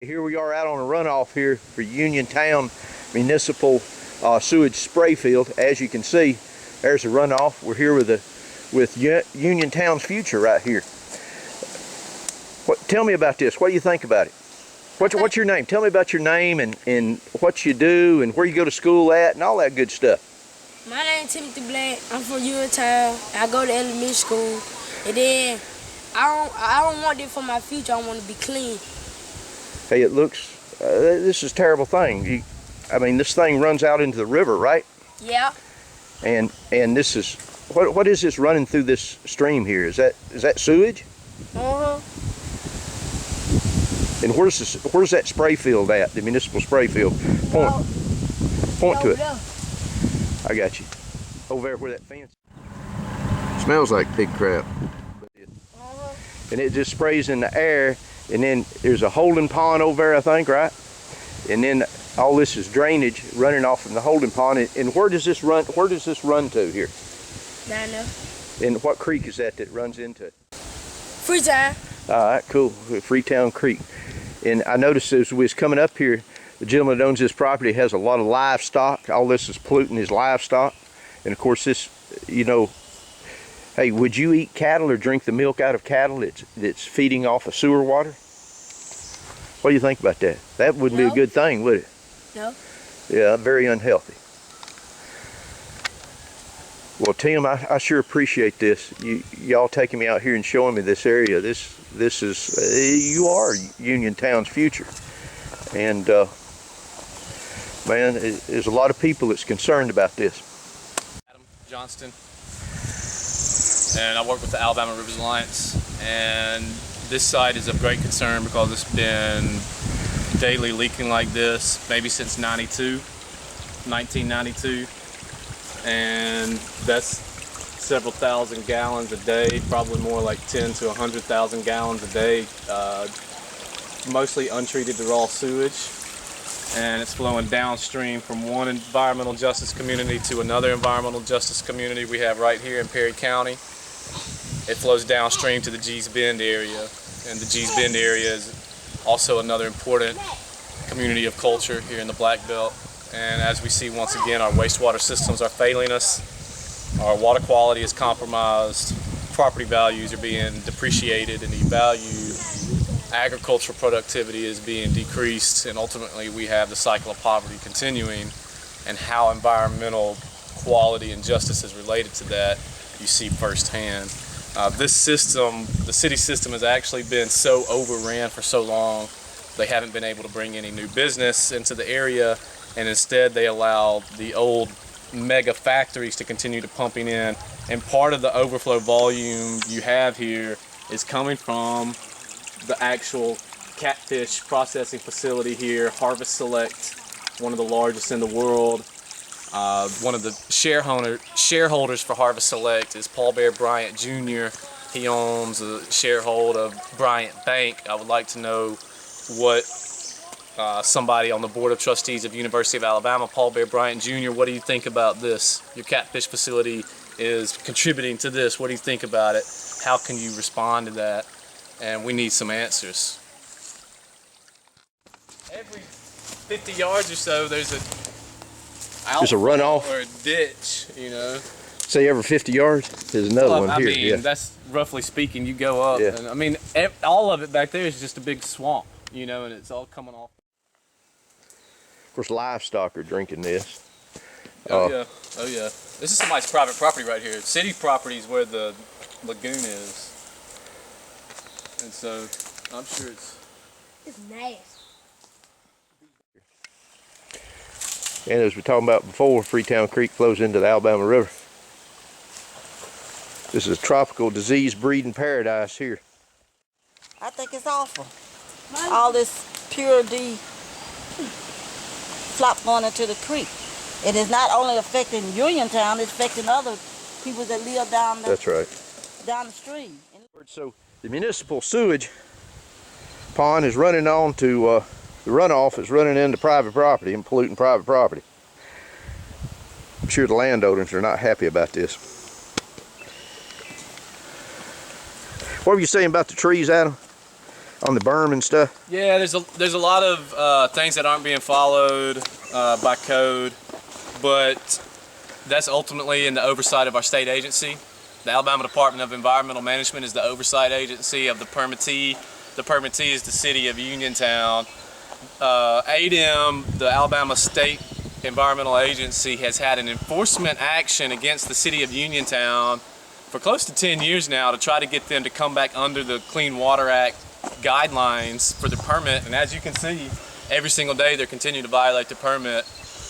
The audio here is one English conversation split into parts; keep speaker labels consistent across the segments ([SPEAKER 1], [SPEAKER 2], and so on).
[SPEAKER 1] Here we are out on a runoff here for Uniontown Municipal Sewage Spray Field. As you can see, there's a runoff. We're here with Uniontown's future right here. Tell me about this. What do you think about it? What's your name? Tell me about your name and what you do and where you go to school at and all that good stuff.
[SPEAKER 2] My name is Timothy Black. I'm from Uniontown. I go to elementary school. And then I don't want it for my future. I want to be clean.
[SPEAKER 1] Hey, it looks, this is a terrible thing. I mean, this thing runs out into the river, right?
[SPEAKER 2] Yeah.
[SPEAKER 1] And this is, what is this running through this stream here? Is that sewage?
[SPEAKER 2] Uh-huh.
[SPEAKER 1] And where's that spray field at, the municipal spray field? Point to it.
[SPEAKER 2] There.
[SPEAKER 1] I got you. Over there where that fence. Smells like pig crap.
[SPEAKER 2] Uh-huh.
[SPEAKER 1] And it just sprays in the air, and then there's a holding pond over there, I think, right? And then all this is drainage running off from the holding pond. And where does this run? Where does this run to here?
[SPEAKER 2] Down there.
[SPEAKER 1] And what creek is that runs into it?
[SPEAKER 2] Freetown.
[SPEAKER 1] All right, cool. Freetown Creek. And I noticed as we was coming up here, the gentleman that owns this property has a lot of livestock. All this is polluting his livestock. And of course this, you know, hey, would you eat cattle or drink the milk out of cattle that's feeding off of sewer water? What do you think about that? That wouldn't be a good thing, would it?
[SPEAKER 2] No.
[SPEAKER 1] Yeah, very unhealthy. Well, Tim, I sure appreciate this. Y'all taking me out here and showing me this area. This is, you are Uniontown's future. And man, there's a lot of people that's concerned about this.
[SPEAKER 3] Adam Johnston, and I work with the Alabama Rivers Alliance, and this site is of great concern because it's been daily leaking like this maybe since 1992, and that's several thousand gallons a day, probably more like 10 to 100,000 gallons a day, mostly untreated raw sewage, and it's flowing downstream from one environmental justice community to another environmental justice community we have right here in Perry County. It flows downstream to the Gee's Bend area, and the Gee's Bend area is also another important community of culture here in the Black Belt. And as we see, once again, our wastewater systems are failing us, our water quality is compromised, property values are being depreciated and devalued, agricultural productivity is being decreased, and ultimately we have the cycle of poverty continuing. And how environmental quality and justice is related to that, you see firsthand. This system, the city system, has actually been so overran for so long, they haven't been able to bring any new business into the area, and instead they allow the old mega factories to continue to pumping in. And part of the overflow volume you have here is coming from the actual catfish processing facility here, Harvest Select, one of the largest in the world. One of the shareholders for Harvest Select is Paul Bear Bryant Jr. He owns a shareholder of Bryant Bank. I would like to know what somebody on the Board of Trustees of University of Alabama, Paul Bear Bryant Jr., what do you think about this? Your catfish facility is contributing to this. What do you think about it? How can you respond to that? And we need some answers. Every 50 yards or so, there's a
[SPEAKER 1] runoff
[SPEAKER 3] or a ditch, you know.
[SPEAKER 1] Say every 50 yards, there's another one here.
[SPEAKER 3] I mean, that's roughly speaking. You go up, and I mean, all of it back there is just a big swamp, you know, and it's all coming off.
[SPEAKER 1] Of course, livestock are drinking this.
[SPEAKER 3] Oh yeah. This is somebody's private property right here. City property is where the lagoon is, and so I'm sure it's
[SPEAKER 2] nasty.
[SPEAKER 1] And as we were talking about before, Freetown Creek flows into the Alabama River. This is a tropical disease breeding paradise here.
[SPEAKER 4] I think it's awful. All this pure D flop going into the creek. It is not only affecting Uniontown, it's affecting other people that live down the,
[SPEAKER 1] That's right.
[SPEAKER 4] down the stream.
[SPEAKER 1] So the municipal sewage pond is running on to the runoff is running into private property and polluting private property. I'm sure the landowners are not happy about this. What were you saying about the trees, Adam? on the berm and stuff?
[SPEAKER 3] Yeah, there's a lot of things that aren't being followed by code, but that's ultimately in the oversight of our state agency. The Alabama Department of Environmental Management is the oversight agency of the permittee. The permittee is the city of Uniontown. ADEM, the Alabama State Environmental Agency, has had an enforcement action against the city of Uniontown for close to 10 years now to try to get them to come back under the Clean Water Act guidelines for the permit. And as you can see, every single day they're continuing to violate the permit.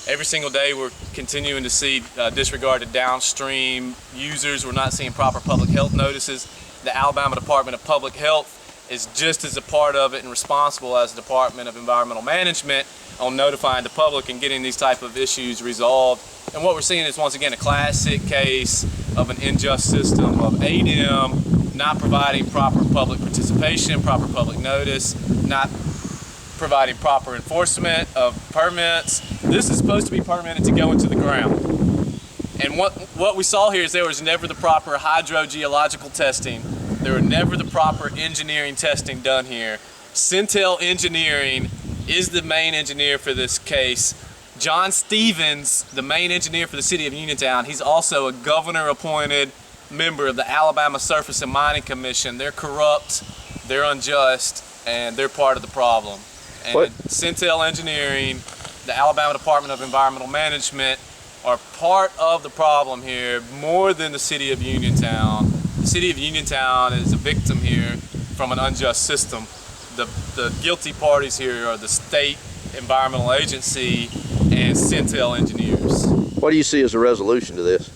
[SPEAKER 3] Every single day we're continuing to see disregarded downstream users. We're not seeing proper public health notices. The Alabama Department of Public Health is just as a part of it and responsible as the Department of Environmental Management on notifying the public and getting these type of issues resolved. And what we're seeing is once again a classic case of an unjust system of ADEM not providing proper public participation, proper public notice, not providing proper enforcement of permits. This is supposed to be permitted to go into the ground. And what we saw here is there was never the proper hydrogeological testing. There were never the proper engineering testing done here. Centel Engineering is the main engineer for this case. John Stevens, the main engineer for the city of Uniontown, he's also a governor-appointed member of the Alabama Surface and Mining Commission. They're corrupt, they're unjust, and they're part of the problem. And Centel Engineering, the Alabama Department of Environmental Management are part of the problem here more than the city of Uniontown. The city of Uniontown is a victim here from an unjust system. The guilty parties here are the state environmental agency and Centel engineers.
[SPEAKER 1] What do you see as a resolution to this?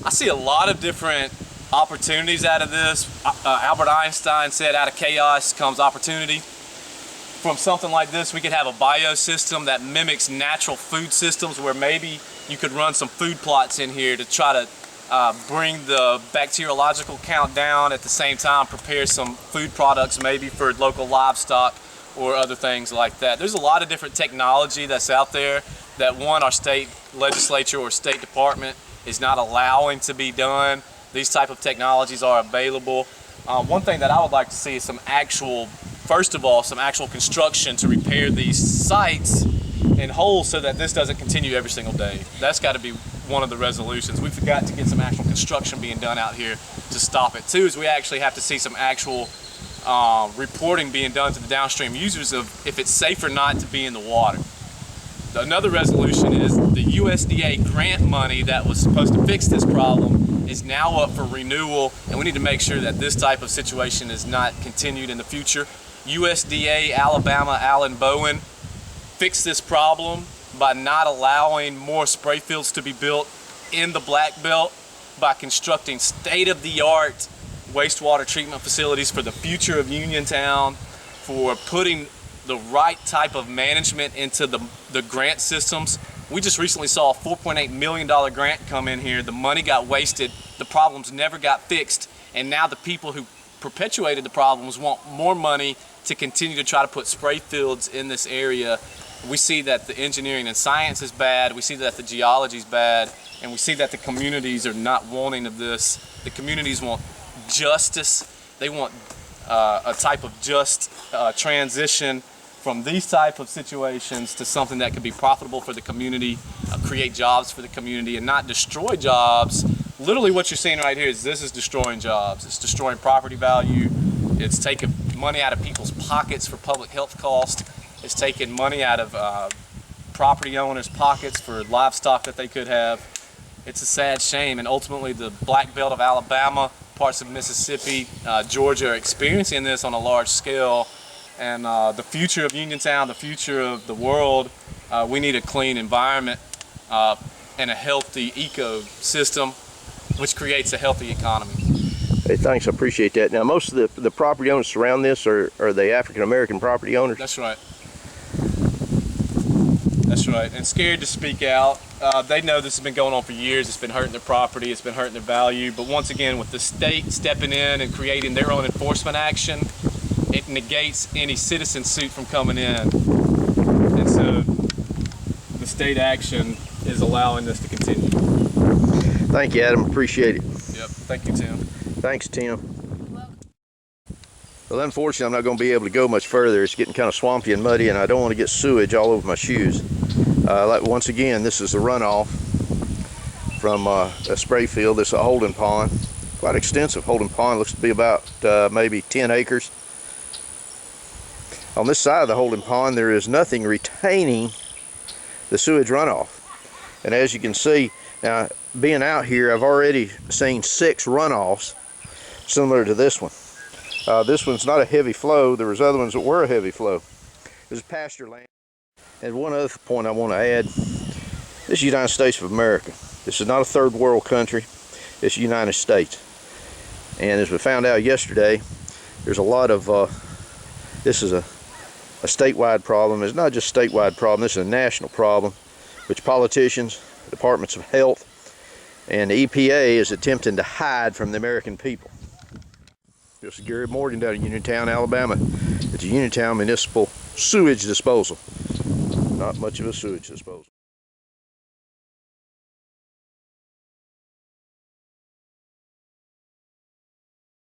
[SPEAKER 3] I see a lot of different opportunities out of this. Albert Einstein said out of chaos comes opportunity. From something like this, we could have a biosystem that mimics natural food systems where maybe you could run some food plots in here to try to bring the bacteriological count down, at the same time prepare some food products maybe for local livestock or other things like that. There's a lot of different technology that's out there that our state legislature or state department is not allowing to be done. These type of technologies are available. One thing that I would like to see is first of all, some actual construction to repair these sites in whole so that this doesn't continue every single day. That's got to be one of the resolutions. We forgot to get some actual construction being done out here to stop it. Two is we actually have to see some actual reporting being done to the downstream users of if it's safe or not to be in the water. Another resolution is the USDA grant money that was supposed to fix this problem is now up for renewal, and we need to make sure that this type of situation is not continued in the future. USDA Alabama Allen Bowen fixed this problem by not allowing more spray fields to be built in the Black Belt, by constructing state-of-the-art wastewater treatment facilities for the future of Uniontown, for putting the right type of management into the grant systems. We just recently saw a $4.8 million grant come in here. The money got wasted, the problems never got fixed, and now the people who perpetuated the problems want more money to continue to try to put spray fields in this area. We see that the engineering and science is bad, we see that the geology is bad, and we see that the communities are not wanting of this. The communities want justice. They want a type of just transition from these type of situations to something that could be profitable for the community, create jobs for the community, and not destroy jobs. Literally what you're seeing right here is this is destroying jobs. It's destroying property value. It's taking money out of people's pockets for public health costs. It's taking money out of property owners' pockets for livestock that they could have. It's a sad shame, and ultimately the Black Belt of Alabama, parts of Mississippi, Georgia are experiencing this on a large scale. And the future of Uniontown, the future of the world, we need a clean environment and a healthy ecosystem, which creates a healthy economy.
[SPEAKER 1] Hey, thanks, I appreciate that. Now, most of the property owners around this are they African-American property owners?
[SPEAKER 3] That's right. That's right, and scared to speak out. They know this has been going on for years. It's been hurting their property, it's been hurting their value. But once again, with the state stepping in and creating their own enforcement action, it negates any citizen suit from coming in. And so the state action is allowing this to continue.
[SPEAKER 1] Thank you, Adam. Appreciate it.
[SPEAKER 3] Yep, thank you, Tim.
[SPEAKER 1] Thanks, Tim. Well, unfortunately, I'm not going to be able to go much further. It's getting kind of swampy and muddy, and I don't want to get sewage all over my shoes. Once again, this is the runoff from a spray field. This is a holding pond, quite extensive holding pond. Looks to be about maybe 10 acres. On this side of the holding pond, there is nothing retaining the sewage runoff. And as you can see, now being out here, I've already seen 6 runoffs similar to this one. This one's not a heavy flow. There was other ones that were a heavy flow. This is pasture land. And one other point I want to add, this is the United States of America. This is not a third world country. It's the United States. And as we found out yesterday, there's a lot of, this is a statewide problem. It's not just a statewide problem, this is a national problem, which politicians, departments of health, and the EPA is attempting to hide from the American people. This is Gary Morgan down in Uniontown, Alabama. It's a Uniontown municipal sewage disposal. Not much of a sewage disposal.